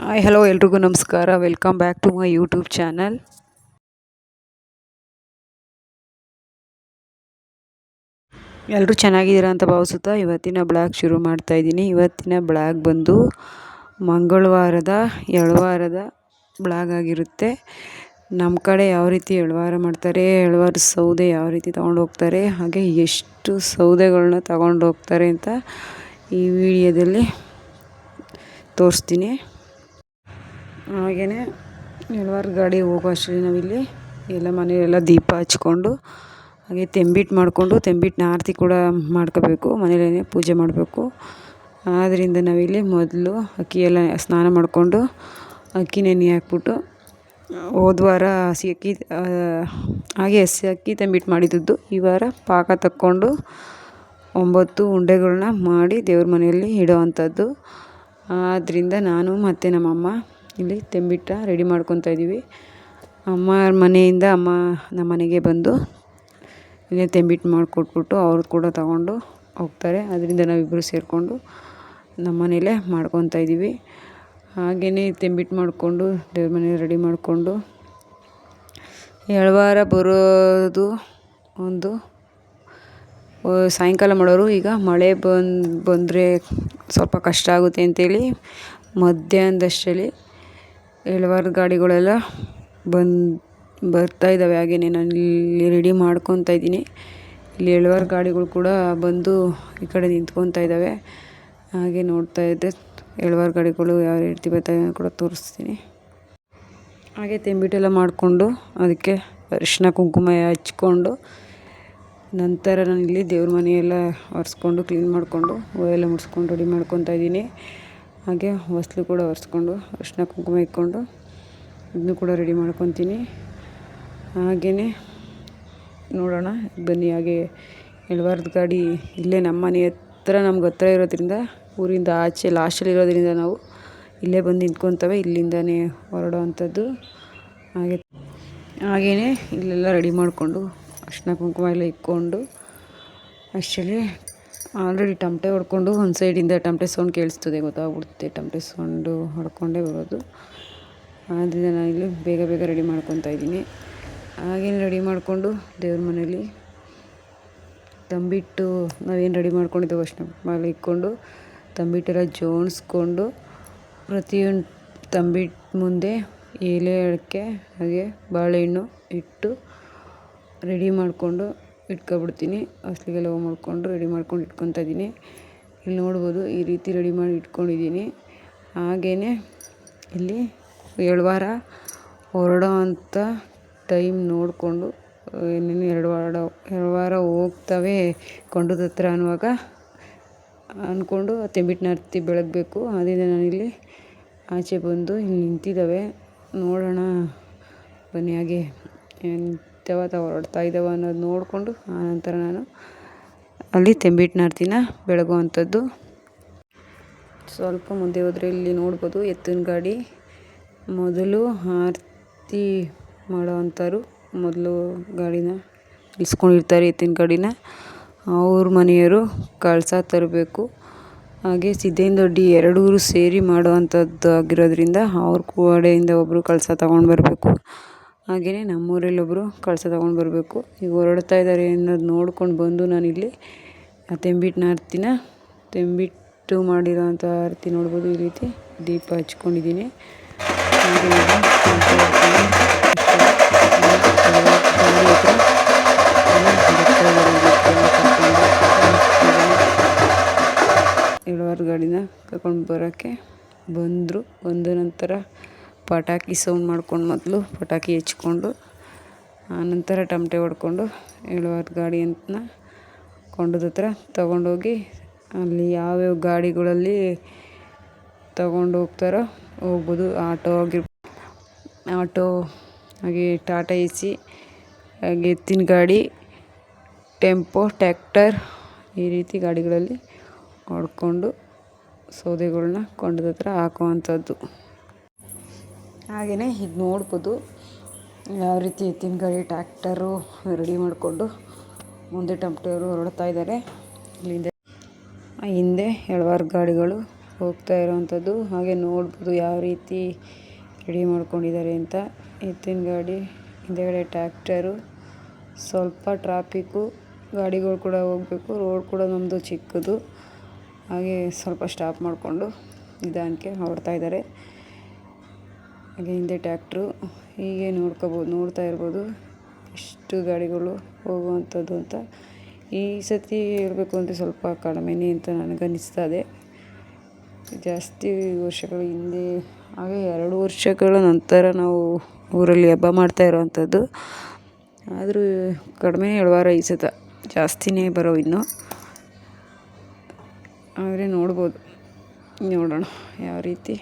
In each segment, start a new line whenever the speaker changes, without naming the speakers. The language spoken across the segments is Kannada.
ಹಾಯ್ ಹಲೋ ಎಲ್ರಿಗೂ ನಮಸ್ಕಾರ. Welcome back to my YouTube channel. ಎಲ್ಲರೂ ಚೆನ್ನಾಗಿದ್ದೀರಾ ಅಂತ ಭಾವಿಸುತ್ತಾ ಇವತ್ತಿನ ಬ್ಲಾಗ್ ಶುರು ಮಾಡ್ತಾ ಇದ್ದೀನಿ. ಇವತ್ತಿನ ಬ್ಲಾಗ್ ಬಂದು ಮಂಗಳವಾರದ ಎಳವಾರದ ಬ್ಲಾಗ್ ಆಗಿರುತ್ತೆ. ನಮ್ಮ ಕಡೆ ಯಾವ ರೀತಿ ಎಳವಾರ ಮಾಡ್ತಾರೆ, ಎಳವಾರ ಸೌದೆ ಯಾವ ರೀತಿ ತೊಗೊಂಡು ಹೋಗ್ತಾರೆ, ಹಾಗೆ ಎಷ್ಟು ಸೌದೆಗಳನ್ನ ತಗೊಂಡು ಹೋಗ್ತಾರೆ ಅಂತ ಈ ವಿಡಿಯೋದಲ್ಲಿ ತೋರಿಸ್ತೀನಿ. ಹಾಗೆಯೇ ಎಳವಾರ ಗಾಡಿ ಹೋಗೋ ಅಷ್ಟರಲ್ಲಿ ನಾವಿಲ್ಲಿ ಎಲ್ಲ ಮನೆಯೆಲ್ಲ ದೀಪ ಹಚ್ಕೊಂಡು ಹಾಗೆ ತಂಬಿಟ್ಟು ಮಾಡಿಕೊಂಡು ತಂಬಿಟ್ಟಿನ ಆರತಿ ಕೂಡ ಮಾಡ್ಕೋಬೇಕು, ಮನೆಯಲ್ಲೇ ಪೂಜೆ ಮಾಡಬೇಕು. ಆದ್ದರಿಂದ ನಾವಿಲ್ಲಿ ಮೊದಲು ಅಕ್ಕಿ ಎಲ್ಲ ಸ್ನಾನ ಮಾಡಿಕೊಂಡು ಅಕ್ಕಿ ನೆನೆ ಹಾಕ್ಬಿಟ್ಟು ಹೋದ ವಾರ ಹಸಿ ಅಕ್ಕಿ ಹಾಗೆ ಹಸಿ ಅಕ್ಕಿ ತಂಬಿಟ್ಟು ಮಾಡಿದ್ದು ಈ ವಾರ ಪಾಕ ತಕ್ಕೊಂಡು 9 ಉಂಡೆಗಳನ್ನ ಮಾಡಿ ದೇವ್ರ ಮನೆಯಲ್ಲಿ ಇಡೋ ಅಂಥದ್ದು. ಆದ್ದರಿಂದ ನಾನು ಮತ್ತು ನಮ್ಮಮ್ಮ ಇಲ್ಲಿ ತಂಬಿಟ್ಟು ರೆಡಿ ಮಾಡ್ಕೊತಾ ಇದ್ದೀವಿ. ಅಮ್ಮ ಮನೆಯಿಂದ ನಮ್ಮ ಮನೆಗೆ ಬಂದು ಇಲ್ಲೇ ತಂಬಿಟ್ಟು ಮಾಡಿಕೊಟ್ಬಿಟ್ಟು ಅವ್ರು ಕೂಡ ತಗೊಂಡು ಹೋಗ್ತಾರೆ. ಅದರಿಂದ ನಾವಿಬ್ಬರು ಸೇರಿಕೊಂಡು ನಮ್ಮ ಮನೇಲೇ ಮಾಡ್ಕೊತಾ ಇದ್ದೀವಿ. ಹಾಗೆಯೇ ತಂಬಿಟ್ಟು ಮಾಡಿಕೊಂಡು ದೇವ್ರ ಮನೆಯಲ್ಲಿ ರೆಡಿ ಮಾಡಿಕೊಂಡು ಎಳವಾರ ಬರೋದು ಒಂದು ಸಾಯಂಕಾಲ ಮಾಡೋರು. ಈಗ ಮಳೆ ಬಂದರೆ ಸ್ವಲ್ಪ ಕಷ್ಟ ಆಗುತ್ತೆ ಅಂತೇಳಿ ಮಧ್ಯಾಹ್ನದಷ್ಟರಲ್ಲಿ ಎಳವಾರ ಗಾಡಿಗಳೆಲ್ಲ ಬರ್ತಾಯಿದ್ದಾವೆ. ಹಾಗೆಯೇ ನಾನು ಇಲ್ಲಿ ರೆಡಿ ಮಾಡ್ಕೊತಾ ಇದ್ದೀನಿ. ಇಲ್ಲಿ ಎಳವಾರ ಗಾಡಿಗಳು ಕೂಡ ಬಂದು ಈ ಕಡೆ ನಿಂತ್ಕೊತಾ ಇದ್ದಾವೆ. ಹಾಗೆ ನೋಡ್ತಾ ಇದ್ದೆ ಎಳವಾರ ಗಾಡಿಗಳು ಯಾವ ರೀತಿ ಬರ್ತಾವೆ ಕೂಡ ತೋರಿಸ್ತೀನಿ. ಹಾಗೆ ತಂಬಿಟ್ಟೆಲ್ಲ ಮಾಡಿಕೊಂಡು ಅದಕ್ಕೆ ಅರಿಶಿನ ಕುಂಕುಮ ಹಚ್ಕೊಂಡು ನಂತರ ನಾನಿಲ್ಲಿ ದೇವ್ರ ಮನೆಯೆಲ್ಲ ಒರೆಸ್ಕೊಂಡು ಕ್ಲೀನ್ ಮಾಡಿಕೊಂಡು ಹೂವೆಲ್ಲ ಮುಡಿಸ್ಕೊಂಡು ರೆಡಿ ಮಾಡ್ಕೊತಾ ಇದ್ದೀನಿ. ಹಾಗೆ ಹೊಸ್ಲು ಕೂಡ ಒರೆಸ್ಕೊಂಡು ಅರಿಶಿನ ಕುಂಕುಮ ಇಟ್ಕೊಂಡು ಇದನ್ನು ಕೂಡ ರೆಡಿ ಮಾಡ್ಕೊತೀನಿ. ಹಾಗೆಯೇ ನೋಡೋಣ ಬನ್ನಿ. ಹಾಗೆ ಎಳವಾರದ ಗಾಡಿ ಇಲ್ಲೇ ನಮ್ಮ ಮನೆ ಹತ್ರ ನಮ್ಗೆ ಹತ್ರ ಇರೋದ್ರಿಂದ ಊರಿಂದ ಆಚೆ ಲಾಸ್ಟಲ್ಲಿ ಇರೋದ್ರಿಂದ ನಾವು ಇಲ್ಲೇ ಬಂದು ನಿಂತ್ಕೊತವೆ, ಇಲ್ಲಿಂದನೇ ಹೊರಡೋ ಅಂಥದ್ದು. ಹಾಗೆಯೇ ಇಲ್ಲೆಲ್ಲ ರೆಡಿ ಮಾಡಿಕೊಂಡು ಅರಿಶಿನ ಕುಂಕುಮ ಎಲ್ಲ ಇಟ್ಕೊಂಡು ಅಷ್ಟರಲ್ಲಿ ಆಲ್ರೆಡಿ ಟಮಟೆ ಹೊಡ್ಕೊಂಡು ಒಂದು ಸೈಡಿಂದ ಟಮಟೆ ಸೌಂಡ್ ಕೇಳಿಸ್ತದೆ, ಗೊತ್ತಾಗ್ಬಿಡುತ್ತೆ. ಟಮಟೆ ಸೌಂಡು ಹೊಡ್ಕೊಂಡೇ ಬರೋದು. ಆದ್ದರಿಂದ ನಾನಿಲ್ಲಿ ಬೇಗ ಬೇಗ ರೆಡಿ ಮಾಡ್ಕೊತಾ ಇದ್ದೀನಿ. ಹಾಗೇನು ರೆಡಿ ಮಾಡಿಕೊಂಡು ದೇವ್ರ ಮನೇಲಿ ತಂಬಿಟ್ಟು ನಾವೇನು ರೆಡಿ ಮಾಡ್ಕೊಂಡಿದ್ದೇವೆ ಅಷ್ಟನ್ನ ಮೇಲೆ ಇಟ್ಕೊಂಡು ತಂಬಿಟ್ಟೆಲ್ಲ ಜೋಡಿಸ್ಕೊಂಡು ಪ್ರತಿಯೊಂದು ತಂಬಿಟ್ಟು ಮುಂದೆ ಎಲೆ ಅಡಿಕೆ ಹಾಗೆ ಬಾಳೆಹಣ್ಣು ಇಟ್ಟು ರೆಡಿ ಮಾಡಿಕೊಂಡು ಇಟ್ಕೊಬಿಡ್ತೀನಿ. ಹಸ್ಲಿಗೆಲ್ಲ ಹೂವು ಮಾಡಿಕೊಂಡು ರೆಡಿ ಮಾಡ್ಕೊಂಡು ಇಟ್ಕೊತಾ ಇದ್ದೀನಿ. ಇಲ್ಲಿ ನೋಡ್ಬೋದು ಈ ರೀತಿ ರೆಡಿ ಮಾಡಿ ಇಟ್ಕೊಂಡಿದ್ದೀನಿ. ಹಾಗೆಯೇ ಇಲ್ಲಿ ಹೊರಡೋ ಅಂಥ ಟೈಮ್ ನೋಡಿಕೊಂಡು ಇನ್ನೇನು 2 ವಾರ ಹೋಗ್ತವೆ ಕೊಂಡದ ಹತ್ರ ಅನ್ನುವಾಗ ಅಂದ್ಕೊಂಡು ತಂಬಿಟ್ಟಿನ ಆರತಿ ಬೆಳಗಬೇಕು. ಆದ್ದರಿಂದ ನಾನಿಲ್ಲಿ ಆಚೆ ಬಂದು ಇಲ್ಲಿ ನಿಂತಿದ್ದಾವೆ, ನೋಡೋಣ ಬನ್ನಿ. ಹಾಗೆ ಹೊರಡ್ತಾ ಇದ್ದಾವೆ ಅನ್ನೋದು ನೋಡಿಕೊಂಡು ಆನಂತರ ನಾನು ಅಲ್ಲಿ ತಂಬಿಟ್ಟಿನ ಆರತಿನ ಬೆಳಗುವಂಥದ್ದು. ಸ್ವಲ್ಪ ಮುಂದೆ ಹೋದರೆ ಇಲ್ಲಿ ನೋಡ್ಬೋದು ಎತ್ತಿನ ಗಾಡಿ ಮೊದಲು ಆರತಿ ಮಾಡೋ ಅಂಥವ್ರು ಮೊದಲು ಗಾಡಿನ ಇಳಿಸ್ಕೊಂಡಿರ್ತಾರೆ. ಎತ್ತಿನ ಗಾಡಿನ ಅವ್ರ ಮನೆಯವರು ಕಳಸ ತರಬೇಕು. ಹಾಗೆ ಸಿದ್ದೇನದೊಡ್ಡಿ ಎರಡೂರು ಸೇರಿ ಮಾಡೋ ಅಂಥದ್ದು ಆಗಿರೋದ್ರಿಂದ ಅವ್ರ ಕಡೆಯಿಂದ ಒಬ್ಬರು ಕಳಸ ತೊಗೊಂಡು ಬರಬೇಕು. ಹಾಗೆಯೇ ನಮ್ಮೂರಲ್ಲಿ ಒಬ್ಬರು ಕಳಸ ತೊಗೊಂಡು ಬರಬೇಕು. ಈಗ ಹೊರಡ್ತಾ ಇದ್ದಾರೆ ಅನ್ನೋದು ನೋಡ್ಕೊಂಡು ಬಂದು ನಾನಿಲ್ಲಿ ಆ ತಂಬಿಟ್ಟಿನ ಆರತಿನ ತಂಬಿಟ್ಟು ಮಾಡಿರೋ ಅಂಥ ಆರತಿ ನೋಡ್ಬೋದು. ಈ ರೀತಿ ದೀಪ ಹಚ್ಕೊಂಡಿದ್ದೀನಿ. ಎಳವಾರ ಗಾಡಿನ ಕರ್ಕೊಂಡು ಬರೋಕ್ಕೆ ಬಂದ ನಂತರ ಪಟಾಕಿ ಸೌಂಡ್ ಮಾಡ್ಕೊಂಡು ಮೊದಲು ಪಟಾಕಿ ಹಚ್ಕೊಂಡು ಆನಂತರ ಟಮಟೆ ಹೊಡ್ಕೊಂಡು ಎಳವಾರ ಗಾಡಿ ಅಂತ ಕೊಂಡದ ಹತ್ರ ತೊಗೊಂಡೋಗಿ ಅಲ್ಲಿ ಯಾವ್ಯಾವ ಗಾಡಿಗಳಲ್ಲಿ ತೊಗೊಂಡು ಹೋಗ್ತಾರೋ ಹೋಗ್ಬೋದು. ಆಟೋ ಹಾಗೆ ಟಾಟಾ AC ಹಾಗೆ ಎತ್ತಿನ ಗಾಡಿ, ಟೆಂಪೋ, ಟ್ಯಾಕ್ಟರ್ ಈ ರೀತಿ ಗಾಡಿಗಳಲ್ಲಿ ಹೊಡ್ಕೊಂಡು ಸೌದೆಗಳನ್ನ ಕೊಂಡದ ಹತ್ರ ಹಾಕುವಂಥದ್ದು. ಹಾಗೆಯೇ ಇದು ನೋಡ್ಬೋದು ಯಾವ ರೀತಿ ಎತ್ತಿನ ಗಾಡಿ ಟ್ಯಾಕ್ಟರು ರೆಡಿ ಮಾಡಿಕೊಂಡು ಮುಂದೆ ಟಮಟೆಯವರು ಹೊರಡ್ತಾ ಇದ್ದಾರೆ. ಹಿಂದೆ ಎಳವಾರ ಗಾಡಿಗಳು ಹೋಗ್ತಾ ಇರೋವಂಥದ್ದು. ಹಾಗೆ ನೋಡ್ಬೋದು ಯಾವ ರೀತಿ ರೆಡಿ ಮಾಡ್ಕೊಂಡಿದ್ದಾರೆ ಅಂತ. ಎತ್ತಿನ ಗಾಡಿ, ಹಿಂದೆಗಡೆ ಟ್ಯಾಕ್ಟರು, ಸ್ವಲ್ಪ ಟ್ರಾಫಿಕ್ಕು, ಗಾಡಿಗಳು ಕೂಡ ಹೋಗಬೇಕು. ರೋಡ್ ಕೂಡ ನಮ್ಮದು ಚಿಕ್ಕದು, ಹಾಗೆ ಸ್ವಲ್ಪ ಸ್ಟಾಪ್ ಮಾಡಿಕೊಂಡು ನಿಧಾನಕ್ಕೆ ಹೊರಡ್ತಾ ಇದ್ದಾರೆ. ಹಾಗೆ ಹಿಂದೆ ಟ್ಯಾಕ್ಟ್ರು. ಹೀಗೆ ನೋಡ್ತಾ ಇರ್ಬೋದು ಎಷ್ಟು ಗಾಡಿಗಳು ಹೋಗುವಂಥದ್ದು ಅಂತ. ಈ ಸತಿ ಹೇಳಬೇಕು ಅಂದರೆ ಸ್ವಲ್ಪ ಕಡಿಮೆನೇ ಅಂತ ನನಗನ್ನಿಸ್ತಾ ಇದೆ. ಜಾಸ್ತಿ ವರ್ಷಗಳ ಹಿಂದೆ, ಹಾಗೆ 2 ವರ್ಷಗಳ ನಂತರ ನಾವು ಊರಲ್ಲಿ ಹಬ್ಬ ಮಾಡ್ತಾ ಇರೋವಂಥದ್ದು. ಆದರೂ ಕಡಿಮೆ 2 ವಾರ ಈ ಸತ, ಜಾಸ್ತಿನೇ ಬರೋ ಇನ್ನು. ಆದರೆ ನೋಡೋಣ ಯಾವ ರೀತಿ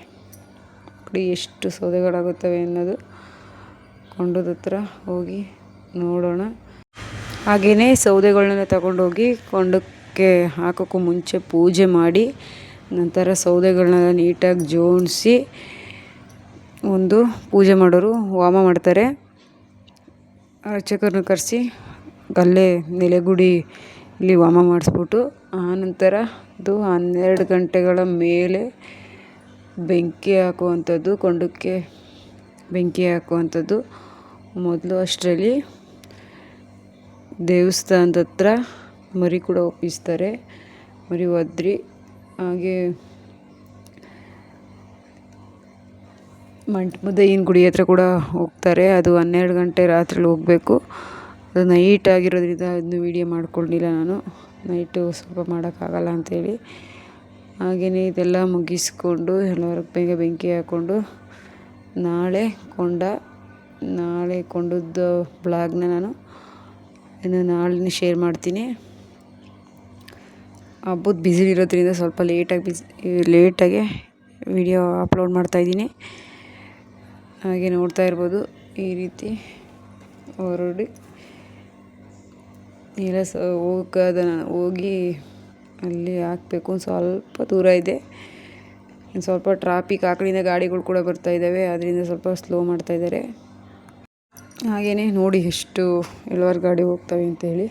ಎಷ್ಟು ಸೌದೆಗಳಾಗುತ್ತವೆ ಅನ್ನೋದು. ಕೊಂಡದ ಹತ್ರ ಹೋಗಿ ನೋಡೋಣ. ಹಾಗೆಯೇ ಸೌದೆಗಳನ್ನೆಲ್ಲ ತಗೊಂಡೋಗಿ ಕೊಂಡಕ್ಕೆ ಹಾಕೋಕ್ಕೂ ಮುಂಚೆ ಪೂಜೆ ಮಾಡಿ, ನಂತರ ಸೌದೆಗಳನ್ನೆಲ್ಲ ನೀಟಾಗಿ ಜೋಡಿಸಿ ಒಂದು ಪೂಜೆ ಮಾಡೋರು ಹೋಮ ಮಾಡ್ತಾರೆ. ಅರ್ಚಕರನ್ನ ಕರೆಸಿ ಅಲ್ಲೇ ನೆಲೆಗುಡಿ ಇಲ್ಲಿ ಹೋಮ ಮಾಡಿಸ್ಬಿಟ್ಟು, ಆನಂತರ ಅದು 12 ಗಂಟೆಗಳ ಮೇಲೆ ಬೆಂಕಿ ಹಾಕುವಂಥದ್ದು, ಕೊಂಡಕ್ಕೆ ಬೆಂಕಿ ಹಾಕುವಂಥದ್ದು. ಮೊದಲು ಅಷ್ಟರಲ್ಲಿ ದೇವಸ್ಥಾನದ ಹತ್ರ ಮರಿ ಕೂಡ ಒಪ್ಪಿಸ್ತಾರೆ, ಮರಿ ಒದ್ರಿ. ಹಾಗೆ ಮಂಟಪದ ಗುಡಿ ಹತ್ರ ಕೂಡ ಹೋಗ್ತಾರೆ. ಅದು 12 ಗಂಟೆ ರಾತ್ರಿಲಿ ಹೋಗಬೇಕು. ಅದು ನೈಟ್ ಆಗಿರೋದ್ರಿಂದ ಅದನ್ನು ವೀಡಿಯೋ ಮಾಡ್ಕೊಂಡಿಲ್ಲ ನಾನು, ನೈಟು ಸ್ವಲ್ಪ ಮಾಡೋಕ್ಕಾಗಲ್ಲ ಅಂಥೇಳಿ. ಹಾಗೆಯೇ ಇದೆಲ್ಲ ಮುಗಿಸ್ಕೊಂಡು ಎಲ್ಲರೂ ಬೇಗ ಬೆಂಕಿ ಹಾಕ್ಕೊಂಡು ನಾಳೆ ಕೊಂಡದ್ದು ಬ್ಲಾಗ್ನ ನಾನು ನಾಳೆ ಶೇರ್ ಮಾಡ್ತೀನಿ. ಹಬ್ಬದ ಬ್ಯುಸಿಲಿರೋದ್ರಿಂದ ಸ್ವಲ್ಪ ಲೇಟಾಗಿ ವಿಡಿಯೋ ಅಪ್ಲೋಡ್ ಮಾಡ್ತಾಯಿದ್ದೀನಿ. ಹಾಗೆ ನೋಡ್ತಾ ಇರ್ಬೋದು ಈ ರೀತಿ ಹೊರಡಿ ಎಲ್ಲ ಹೋಗಿ ಅಲ್ಲಿ ಹಾಕಬೇಕು. ಸ್ವಲ್ಪ ದೂರ ಇದೆ, ಸ್ವಲ್ಪ ಟ್ರಾಫಿಕ್, ಆ ಕಡೆಯಿಂದ ಗಾಡಿಗಳು ಕೂಡ ಬರ್ತಾ ಇದ್ದಾವೆ, ಅದರಿಂದ ಸ್ವಲ್ಪ ಸ್ಲೋ ಮಾಡ್ತಾಯಿದ್ದಾರೆ. ಹಾಗೆಯೇ ನೋಡಿ ಎಷ್ಟು ಎಲ್ಲರ ಗಾಡಿ ಹೋಗ್ತವೆ ಅಂತೇಳಿ.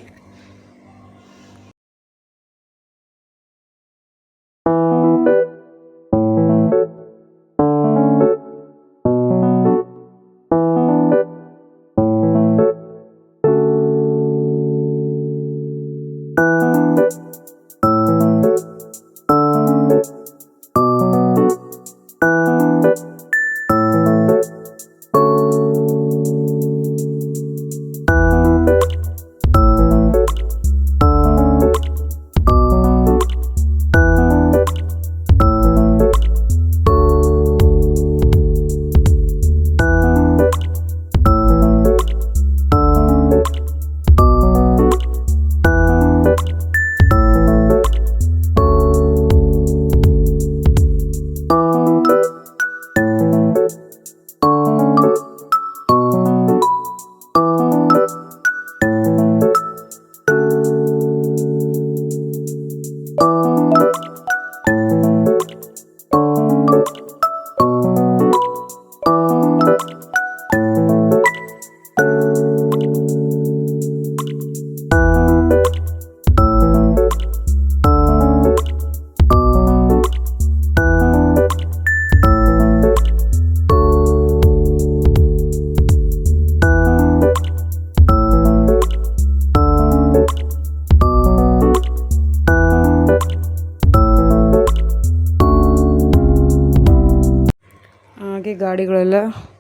ಗಾಡಿಗಳೆಲ್ಲ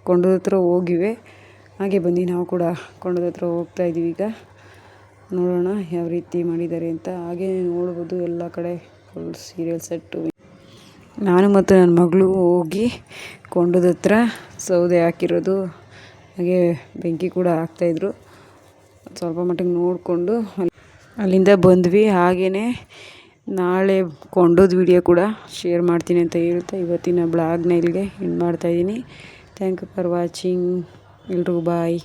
ಕೊಂಡದ ಹತ್ರ ಹೋಗಿವೆ. ಹಾಗೆ ಬನ್ನಿ ನಾವು ಕೂಡ ಕೊಂಡದ ಹತ್ರ ಹೋಗ್ತಾ ಇದ್ದೀವಿ. ಈಗ ನೋಡೋಣ ಯಾವ ರೀತಿ ಮಾಡಿದ್ದಾರೆ ಅಂತ. ಹಾಗೆ ನೋಡ್ಬೋದು ಎಲ್ಲ ಕಡೆ ಫುಲ್ ಸೀರಿಯಲ್ ಸೆಟ್ಟು. ನಾನು ಮತ್ತು ನನ್ನ ಮಗಳು ಹೋಗಿ ಕೊಂಡದ ಹತ್ರ ಸೌದೆ ಹಾಕಿರೋದು, ಹಾಗೆ ಬೆಂಕಿ ಕೂಡ ಹಾಕ್ತಾಯಿದ್ರು. ಸ್ವಲ್ಪ ಮಟ್ಟಿಗೆ ನೋಡಿಕೊಂಡು ಅಲ್ಲಿಂದ ಬಂದ್ವಿ. ಹಾಗೆಯೇ ನಾಳೆ ಕೊಂಡೋದ ವಿಡಿಯೋ ಕೂಡ ಶೇರ್ ಮಾಡ್ತೀನಿ ಅಂತ ಹೇಳ್ತಾ ಇವತ್ತಿನ ಬ್ಲಾಗ್ನ ಇಲ್ಲಿಗೆ ಎಂಡ್ ಮಾಡ್ತಾಯಿದ್ದೀನಿ. Thank you for watching. ಎಲ್ರಿಗೂ ಬಾಯ್.